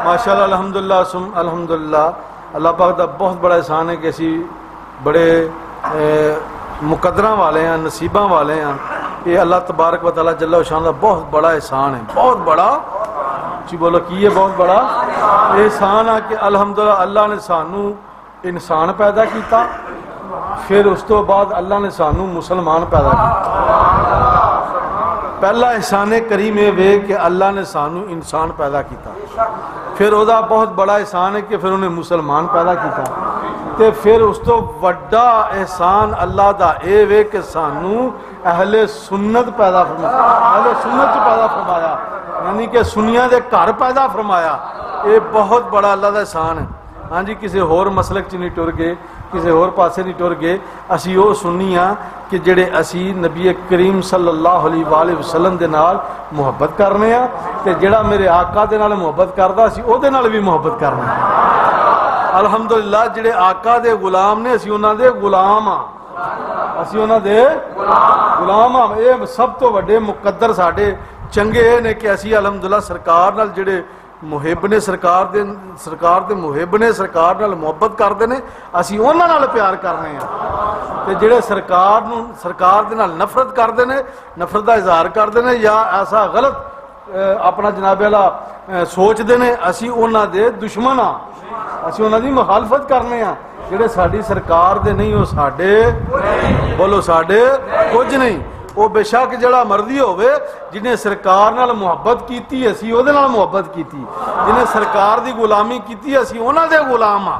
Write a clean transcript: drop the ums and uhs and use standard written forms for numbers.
माशाअल्लाह अल्हम्दुलिल्लाह सुम अल्हम्दुलिल्लाह। अल्लाह पाक का बहुत बड़ा एहसान है कि असी बड़े मुकद्दरां वाले हैं, नसीबां वाले हैं। ये अल्लाह तबारक व तआला जल्ल व शान का बहुत बड़ा एहसान है, बहुत बड़ा। जी बोलो की है बहुत बड़ा एहसान है कि अल्हम्दुलिल्लाह अल्लाह ने सानू इंसान पैदा किया, फिर उस तो बाद अल्लाह ने सानू मुसलमान पैदा किया। पहला एहसान करीम ये वे कि अल्लाह ने सानू इंसान पैदा किया, फिर वह बहुत बड़ा एहसान है कि फिर उन्हें मुसलमान पैदा किया, तो फिर उस तो वड्डा एहसान अल्लाह का ये वे कि सानू अहले सुन्नत पैदा फरमाया, अहले सुन्नत पैदा फरमाया, यानी कि सुनिया के घर पैदा फरमाया। ये बहुत बड़ा अल्लाह का एहसान है। हाँ जी, किसी होर मसलक च नहीं टुर गए, किसी होर पासे नहीं टुर गए। असी वो सुनी हाँ कि जेड़े असी नबी करीम सल्लल्लाहु अलैहि वसल्लम दे नाल मुहब्बत करने आ, ते जेड़ा मेरे आका दे नाल मुहब्बत करदा असी ओदे नाल भी मुहब्बत करने। अल्हम्दुलिल्लाह जेड़े आका दे गुलाम ने असी उन्हां दे गुलाम आ, असी उन्हां दे गुलाम आ। ये सब तो वड्डे मुकद्दर साडे चंगे ने कि असी अल्हम्दुलिल्लाह सरकार नाल जेड़े मुहिब ने, सरकार दे मुहिब ने, सरकार नाल मुहब्बत करते हैं, असी उन्हां नाल प्यार करने हैं। ते जेड़े सरकार दे नाल नफरत करते हैं, नफरत का इजहार करते हैं या ऐसा गलत अपना जनाबे वाला सोचते हैं, असी उन्हां दे दुश्मन हाँ, असी उन्हां दी मुखालफत करने हैं। जेड़े साडी सरकार दे नहीं वो साडे, बोलो साडे कुछ नहीं। वो बेशक जड़ा मर्जी होवे, जिन्हें सरकार नाल मुहब्बत की असी ओहदे नाल मुहब्बत की, जिन्हें सरकार दी गुलामी की असी उन्हां दे गुलाम हाँ।